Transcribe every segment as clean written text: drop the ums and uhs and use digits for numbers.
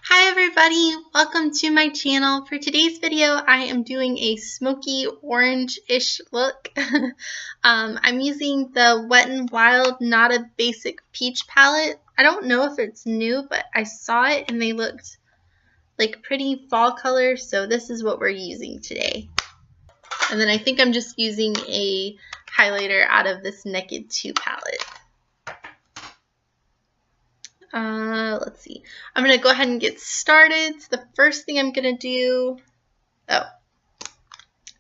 Hi everybody, welcome to my channel. For today's video, I am doing a smoky orange-ish look. I'm using the Wet n Wild Not a Basic Peach palette. I don't know if it's new, but I saw it and they looked like pretty fall colors, so this is what we're using today. And then I think I'm just using a highlighter out of this Naked 2 palette. Let's see. I'm going to go ahead and get started. So the first thing I'm going to do,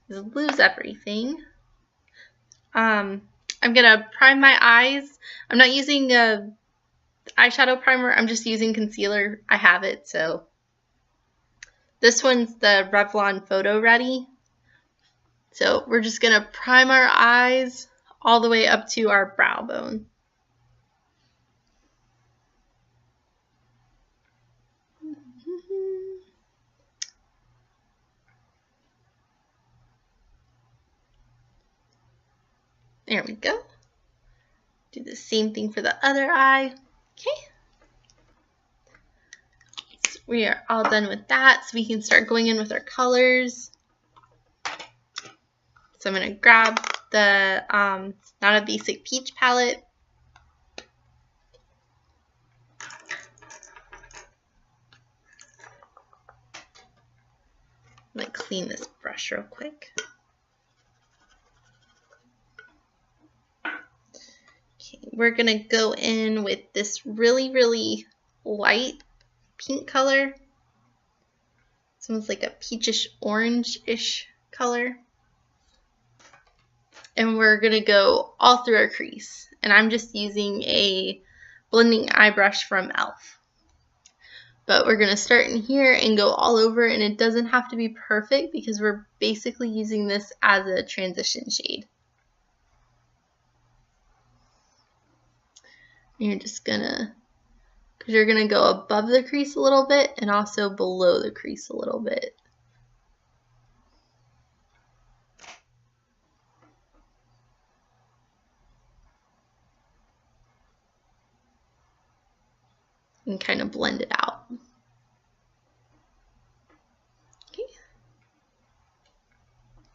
is lose everything. I'm going to prime my eyes. I'm not using a eyeshadow primer. I'm just using concealer. I have it, so. This one's the Revlon Photo Ready. So we're just going to prime our eyes all the way up to our brow bone. There we go. Do the same thing for the other eye. Okay. So we are all done with that, so we can start going in with our colors. So I'm going to grab the Not a Basic Peach palette. I'm going to clean this brush real quick. We're going to go in with this really, really light pink color. It's almost like a peachish orange-ish color. And we're going to go all through our crease. And I'm just using a blending eye brush from e.l.f. But we're going to start in here and go all over, and it doesn't have to be perfect because we're basically using this as a transition shade. And you're just gonna, because you're gonna go above the crease a little bit and also below the crease a little bit. And kind of blend it out. Okay.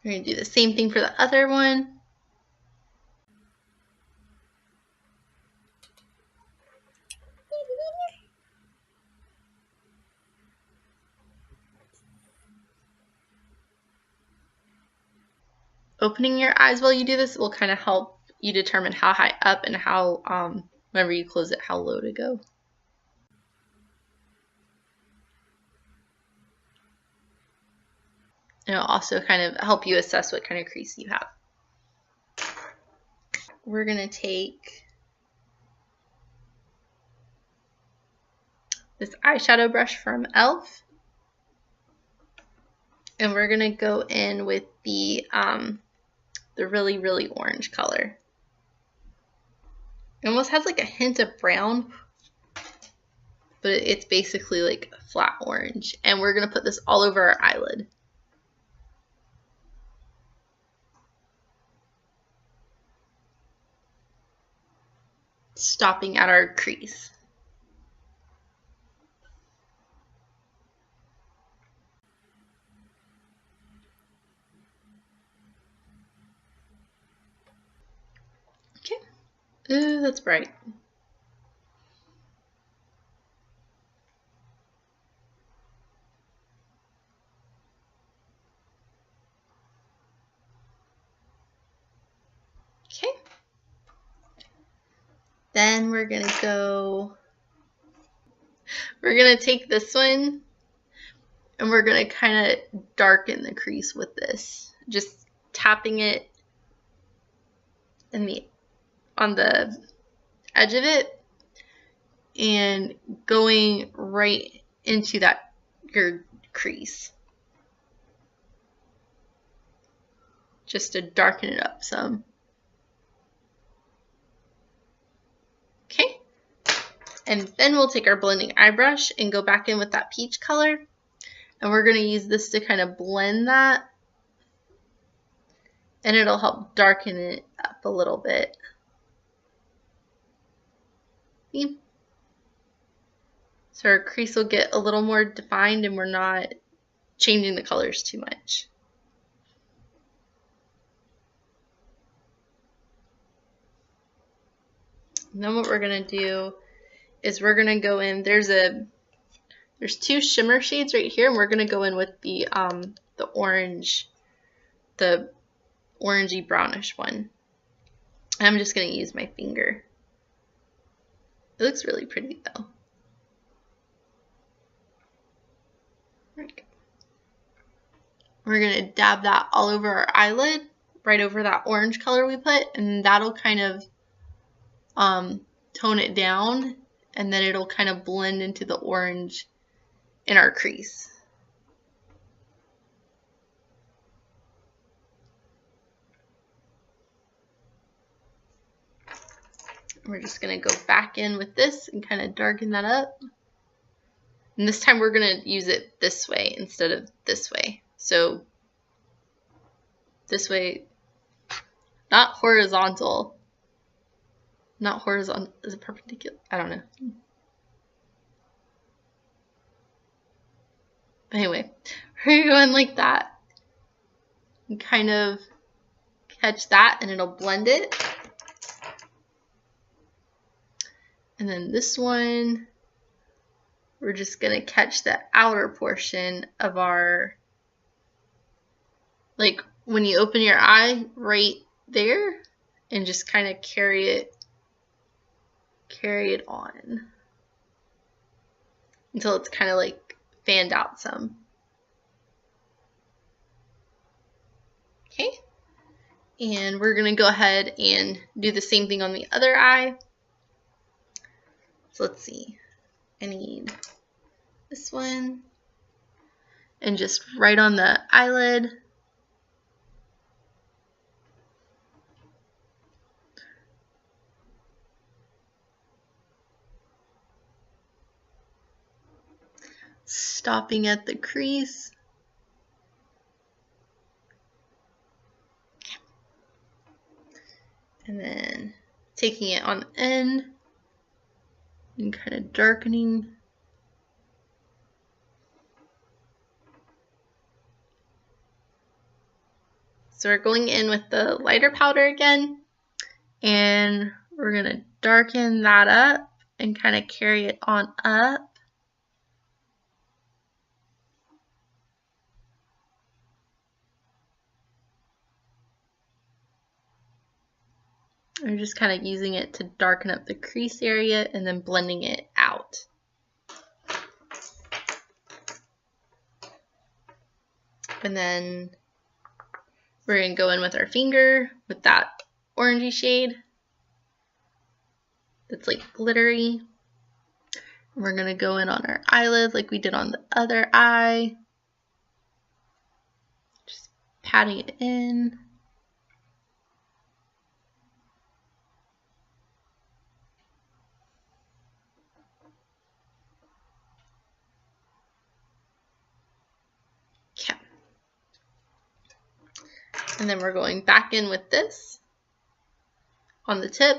We're gonna do the same thing for the other one. Opening your eyes while you do this will kind of help you determine how high up and how, whenever you close it, how low to go. And it'll also kind of help you assess what kind of crease you have. We're going to take this eyeshadow brush from e.l.f. and we're going to go in with the really, really orange color. It almost has like a hint of brown, but it's basically like flat orange. And we're going to put this all over our eyelid. Stopping at our crease. Okay. Ooh, that's bright. Okay. Then we're going to take this one and we're going to kind of darken the crease with this. Just tapping it on the edge of it and going right into your crease. Just to darken it up some. Okay. And then we'll take our blending eye brush and go back in with that peach color. And we're going to use this to kind of blend that. And it'll help darken it up a little bit. See? So our crease will get a little more defined and we're not changing the colors too much. And then what we're going to do is we're going to go in, there's two shimmer shades right here, and we're going to go in with the orange, the orangey brownish one. I'm just going to use my finger. It looks really pretty though. We're going to dab that all over our eyelid, right over that orange color we put, and that'll kind of tone it down, and then it'll kind of blend into the orange in our crease. We're just going to go back in with this and kind of darken that up. And this time we're going to use it this way instead of this way. So this way, not horizontal. Not horizontal, is it perpendicular? I don't know. Anyway, we're going like that. And kind of catch that and it'll blend it. And then this one, we're just going to catch the outer portion of our, like when you open your eye right there, and just kind of carry it on until it's kind of like fanned out some. Okay, and we're going to go ahead and do the same thing on the other eye. So let's see, I need this one, and just right on the eyelid. Stopping at the crease. And then taking it on the end and kind of darkening. So we're going in with the lighter powder again, and we're going to darken that up and kind of carry it on up. We're just kind of using it to darken up the crease area and then blending it out. And then we're going to go in with our finger with that orangey shade that's like glittery. And we're going to go in on our eyelid like we did on the other eye. Just patting it in. Okay. And then we're going back in with this on the tip.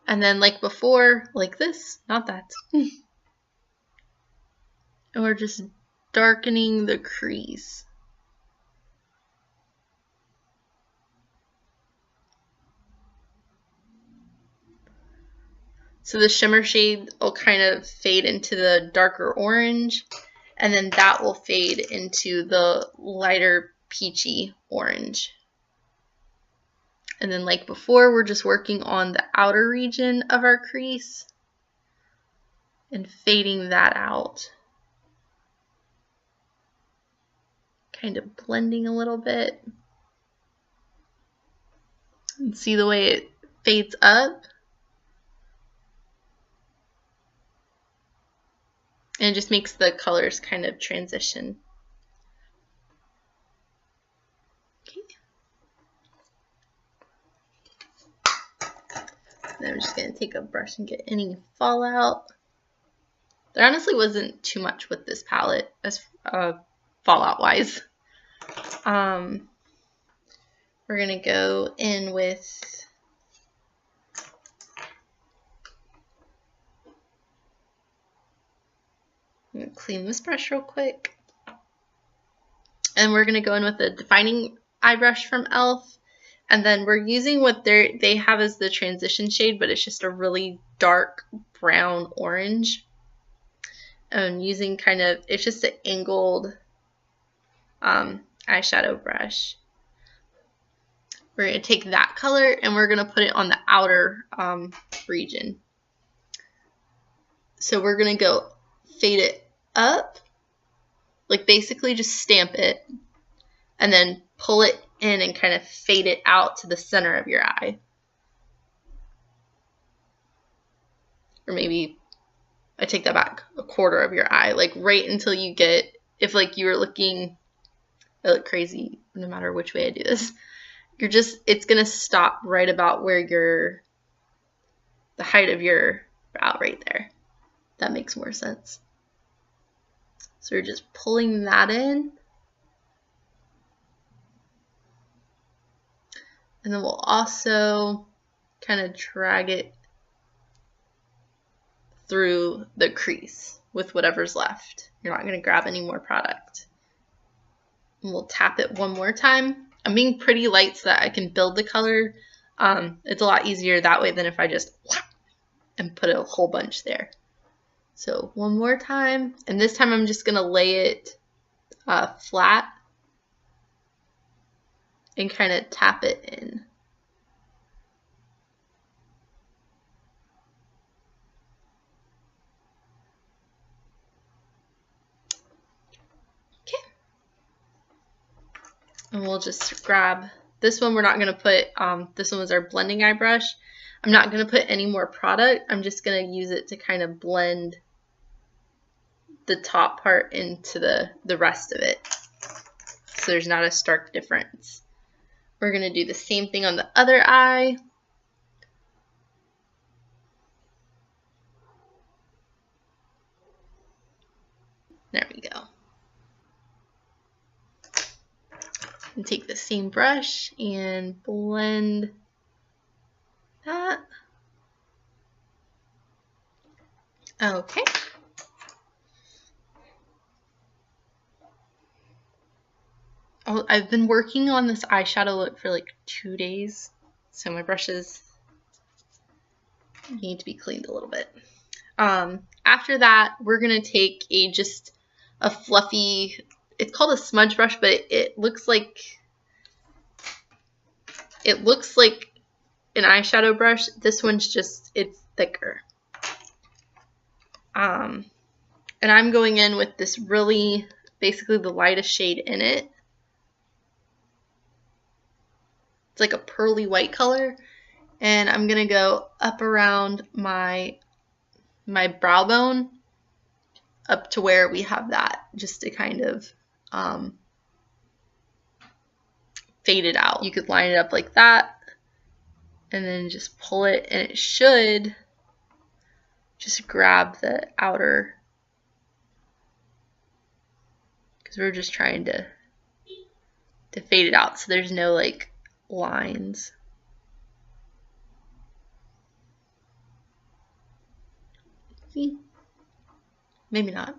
And then like before, like this, not that. And we're just darkening the crease. So the shimmer shade will kind of fade into the darker orange, and then that will fade into the lighter peachy orange. And then like before, we're just working on the outer region of our crease and fading that out. Kind of blending a little bit. And see the way it fades up? And it just makes the colors kind of transition. Okay. Then I'm just going to take a brush and get any fallout. There honestly wasn't too much with this palette as fallout wise. We're going to go in with I'm going to clean this brush real quick. And we're going to go in with a defining eye brush from e.l.f. And then we're using what they have as the transition shade, but it's just a really dark brown orange. And using kind of, it's just an angled eyeshadow brush. We're going to take that color and we're going to put it on the outer region. So we're going to go fade it up, like basically just stamp it, and then pull it in and kind of fade it out to the center of your eye. Or maybe, I take that back, a quarter of your eye, like right until you get, if like you were looking, I look crazy no matter which way I do this, you're just, it's going to stop right about where the height of your brow right there. That makes more sense. So we're just pulling that in. And then we'll also kind of drag it through the crease with whatever's left. You're not going to grab any more product. And we'll tap it one more time. I'm being pretty light so that I can build the color. It's a lot easier that way than if I just and put a whole bunch there. So one more time, and this time I'm just going to lay it flat and kind of tap it in. Okay. And we'll just grab this one. We're not going to put, this one was our blending eye brush. I'm not going to put any more product. I'm just going to use it to kind of blend the top part into the rest of it, so there's not a stark difference. We're going to do the same thing on the other eye. There we go. And take the same brush and blend that. Okay. I've been working on this eyeshadow look for like 2 days, so my brushes need to be cleaned a little bit. After that, we're gonna take just a fluffy, it's called a smudge brush, but it looks like an eyeshadow brush. This one's just, it's thicker. And I'm going in with this really, basically the lightest shade in it. It's like a pearly white color, and I'm gonna go up around my brow bone up to where we have that, just to kind of fade it out. You could line it up like that and then just pull it, and it should just grab the outer, because we're just trying to fade it out so there's no like lines. See? Maybe not.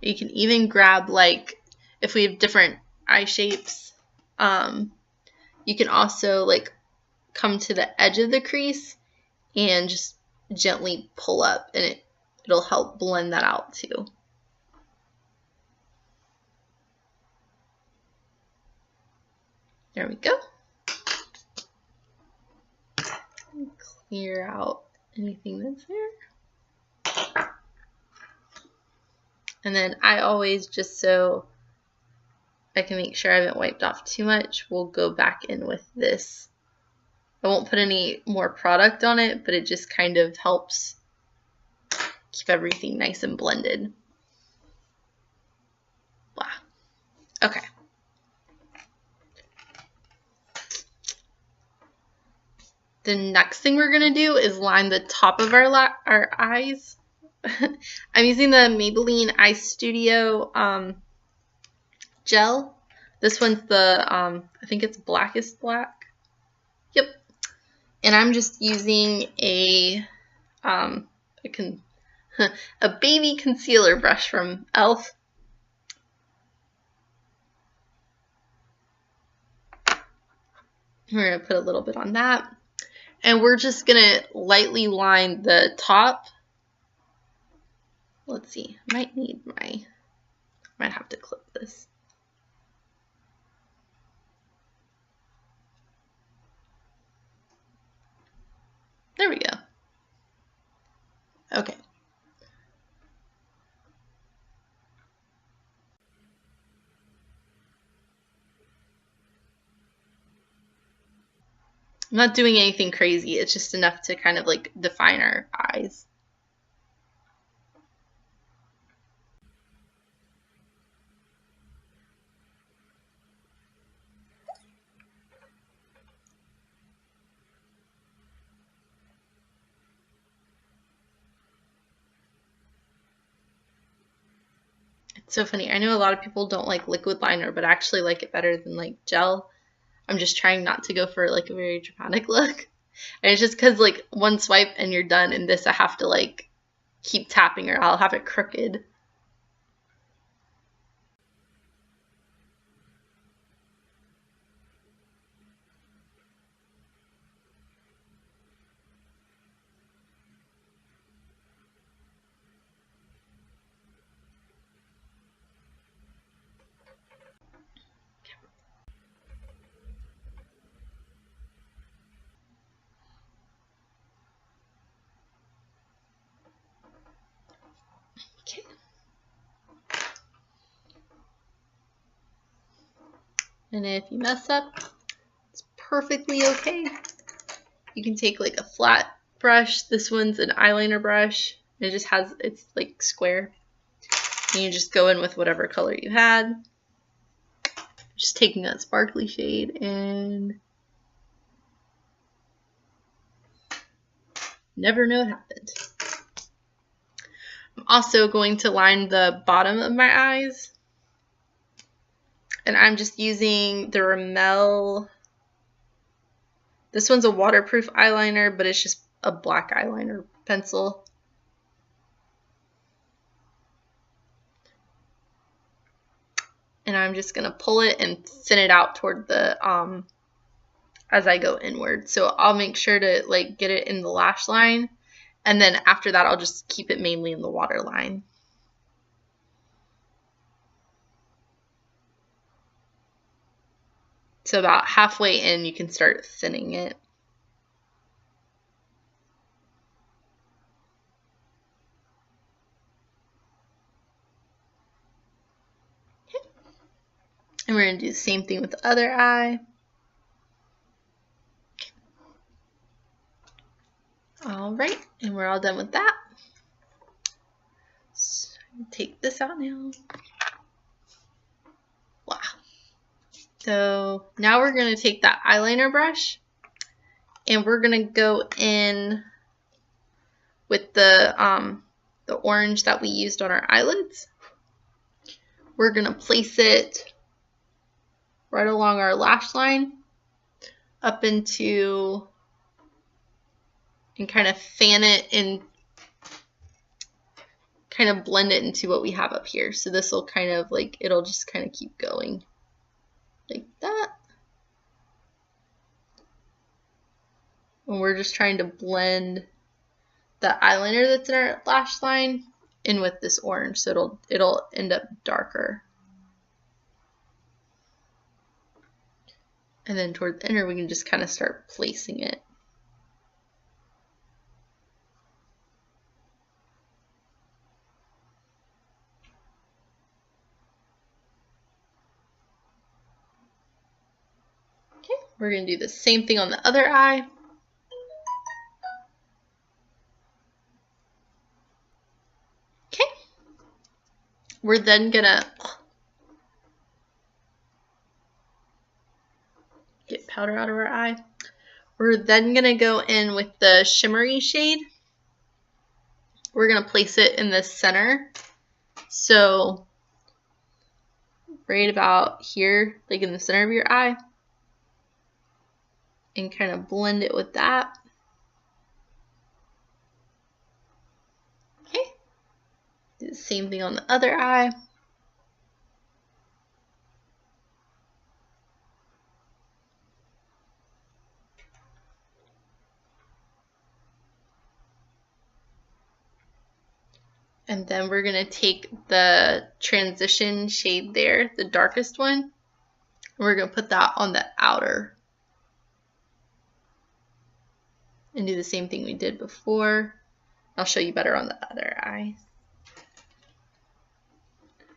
You can even grab, like, if we have different eye shapes, you can also like come to the edge of the crease and just gently pull up, and it'll help blend that out too. There we go. Clear out anything that's there. And then I always, just so I can make sure I haven't wiped off too much, we'll go back in with this. I won't put any more product on it, but it just kind of helps keep everything nice and blended. Wow. Okay. The next thing we're going to do is line the top of our eyes. I'm using the Maybelline Eye Studio gel. This one's the, I think it's Blackest Black. Yep. And I'm just using a baby concealer brush from e.l.f. We're going to put a little bit on that. And we're just going to lightly line the top. Let's see. I might have to clip this. There we go. Okay. I'm not doing anything crazy. It's just enough to kind of like define our eyes. It's so funny. I know a lot of people don't like liquid liner, but I actually like it better than like gel. I'm just trying not to go for like a very dramatic look. And it's just because like one swipe and you're done, and this I have to like keep tapping or I'll have it crooked. Okay. And if you mess up, it's perfectly okay. You can take like a flat brush. This one's an eyeliner brush. It just has, it's like square. And you just go in with whatever color you had. Just taking that sparkly shade and never know what happened. I'm also going to line the bottom of my eyes. And I'm just using the Rimmel. This one's a waterproof eyeliner, but it's just a black eyeliner pencil. And I'm just going to pull it and thin it out toward the, as I go inward. So I'll make sure to like get it in the lash line. And then after that, I'll just keep it mainly in the waterline. So about halfway in, you can start thinning it. Okay. And we're going to do the same thing with the other eye. All right, and we're all done with that. So take this out now. Wow. So now we're going to take that eyeliner brush and we're going to go in with the orange that we used on our eyelids. We're going to place it right along our lash line up into, and kind of fan it and kind of blend it into what we have up here. So this will kind of like, it'll just kind of keep going like that. And we're just trying to blend the eyeliner that's in our lash line in with this orange, so it'll end up darker. And then toward the inner, we can just kind of start placing it. Okay, we're going to do the same thing on the other eye. Okay, we're then going to get powder out of our eye. We're then going to go in with the shimmery shade. We're going to place it in the center. So right about here, like in the center of your eye. and kind of blend it with that. Okay. Do the same thing on the other eye. And then we're going to take the transition shade there, the darkest one, and we're going to put that on the outer. And do the same thing we did before. I'll show you better on the other eye.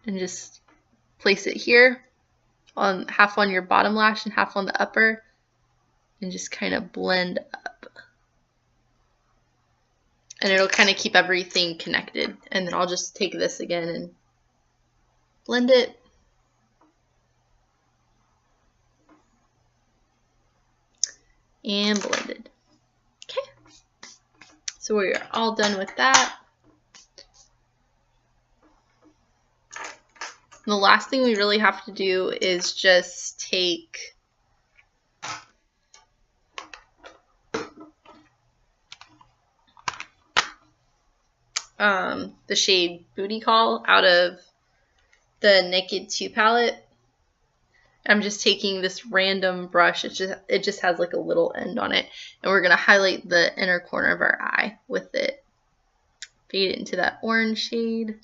And just place it here, on half on your bottom lash and half on the upper, and just kind of blend up. And it'll kind of keep everything connected. And then I'll just take this again and blend it. And blended. Okay. So we're all done with that. And the last thing we really have to do is just take the shade Booty Call out of the Naked 2 palette. I'm just taking this random brush. It just has like a little end on it, and we're gonna highlight the inner corner of our eye with it. Fade it into that orange shade.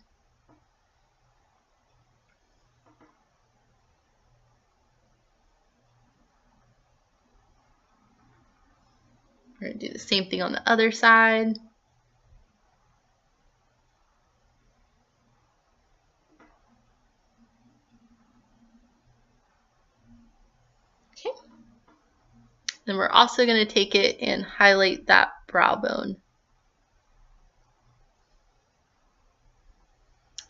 We're gonna do the same thing on the other side. Okay. Then we're also going to take it and highlight that brow bone.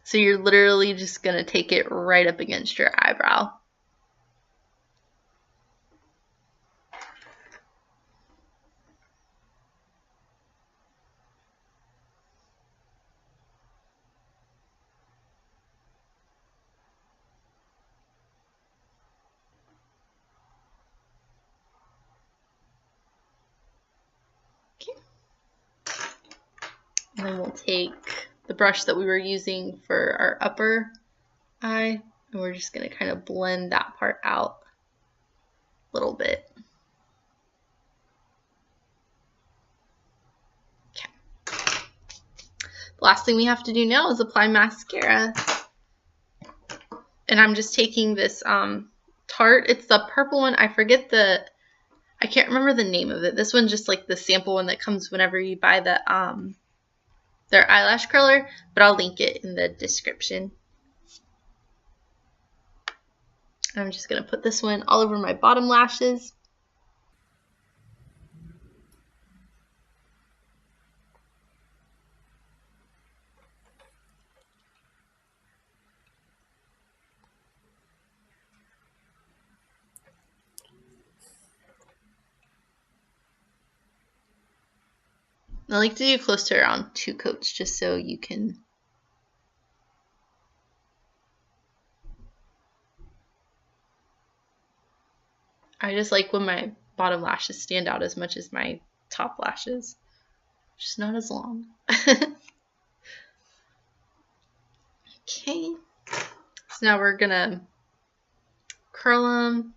So you're literally just going to take it right up against your eyebrow. And then we'll take the brush that we were using for our upper eye, and we're just going to kind of blend that part out a little bit. Okay. The last thing we have to do now is apply mascara. And I'm just taking this Tarte. It's the purple one. I can't remember the name of it. This one's just like the sample one that comes whenever you buy their eyelash curler, but I'll link it in the description. I'm just going to put this one all over my bottom lashes. I like to do close to around 2 coats just so you can I just like when my bottom lashes stand out as much as my top lashes. Just not as long. Okay. So now we're gonna curl them.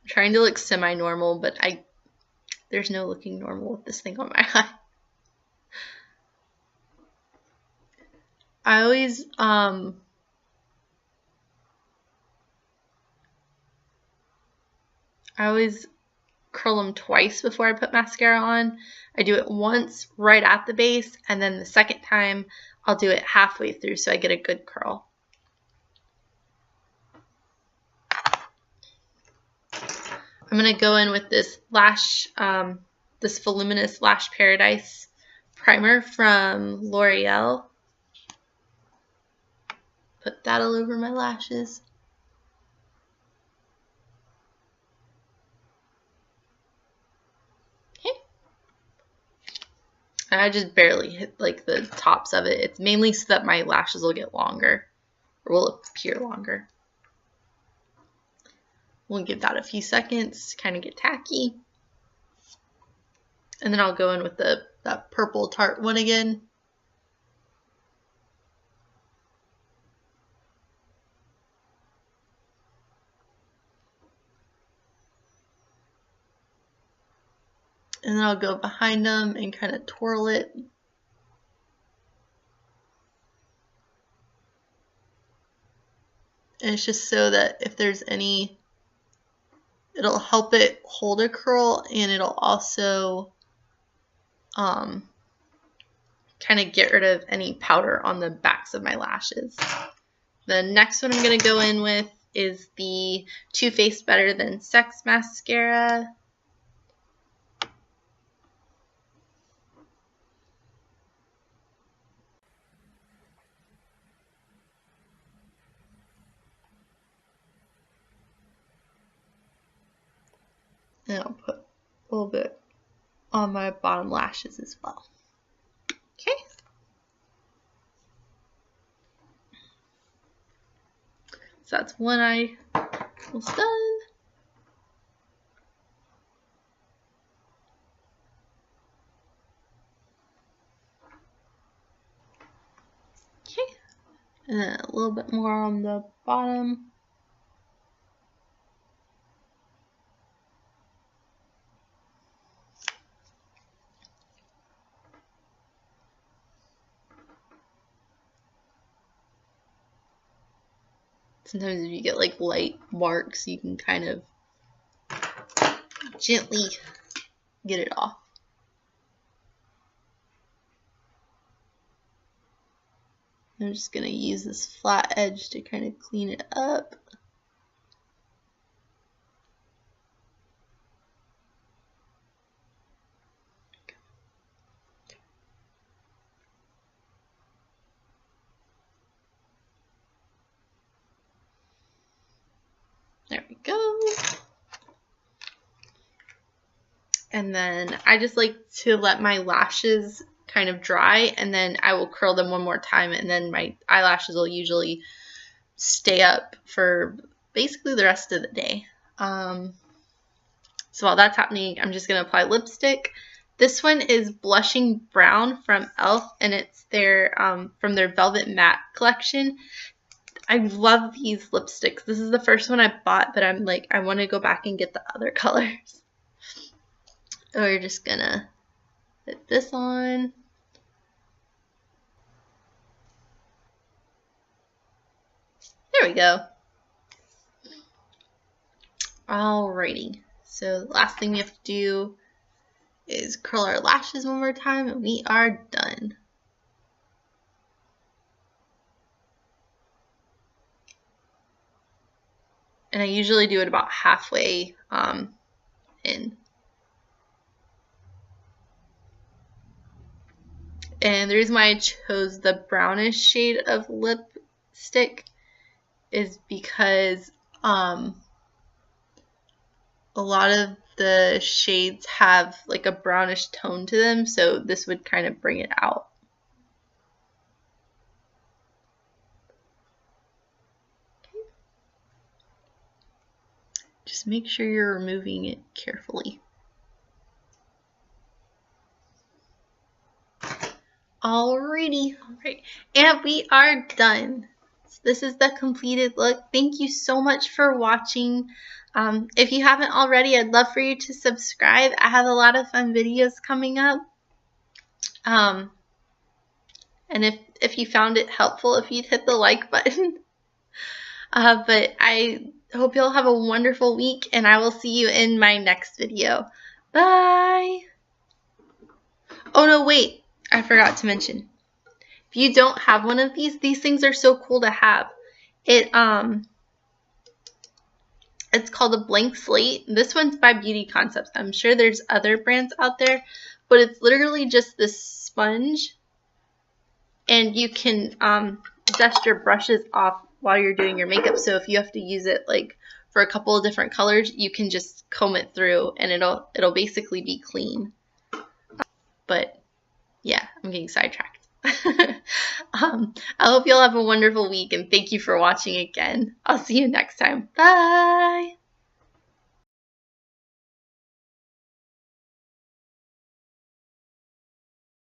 I'm trying to look semi-normal, but there's no looking normal with this thing on my eye. I always curl them twice before I put mascara on. I do it once right at the base, and then the second time I'll do it halfway through so I get a good curl. I'm going to go in with this this Voluminous Lash Paradise primer from L'Oreal. Put that all over my lashes. I just barely hit like the tops of it. It's mainly so that my lashes will get longer, or will appear longer. We'll give that a few seconds to kind of get tacky. And then I'll go in with that purple Tarte one again. And then I'll go behind them and kind of twirl it. And it's just so that if there's any, it'll help it hold a curl, and it'll also kind of get rid of any powder on the backs of my lashes. The next one I'm going to go in with is the Too Faced Better Than Sex mascara. And I'll put a little bit on my bottom lashes as well. Okay. So that's one eye almost done. Okay. And then a little bit more on the bottom. Sometimes if you get like light marks, you can kind of gently get it off. I'm just going to use this flat edge to kind of clean it up. There we go. And then I just like to let my lashes kind of dry, and then I will curl them one more time, and then my eyelashes will usually stay up for basically the rest of the day. So while that's happening, I'm just going to apply lipstick. This one is Blushing Brown from e.l.f. and it's their from their Velvet Matte collection. I love these lipsticks. This is the first one I bought, but I'm like, I want to go back and get the other colors. So we're just gonna put this on. There we go. Alrighty. So the last thing we have to do is curl our lashes one more time, and we are done. And I usually do it about halfway in. And the reason why I chose the brownish shade of lipstick is because a lot of the shades have like a brownish tone to them, so this would kind of bring it out. Okay. Just make sure you're removing it carefully. Alrighty, alright, and we are done. This is the completed look. Thank you so much for watching. If you haven't already, I'd love for you to subscribe. I have a lot of fun videos coming up. And if you found it helpful, if you'd hit the like button. But I hope you'll have a wonderful week, and I will see you in my next video. Bye! Oh no, wait. I forgot to mention. If you don't have one of these things are so cool to have. It's called a blank slate. This one's by Beauty Concepts. I'm sure there's other brands out there, but it's literally just this sponge, and you can dust your brushes off while you're doing your makeup. So if you have to use it like for a couple of different colors, you can just comb it through, and it'll basically be clean. But yeah. I'm getting sidetracked. I hope you'll have a wonderful week, and thank you for watching again. I'll see you next time. Bye!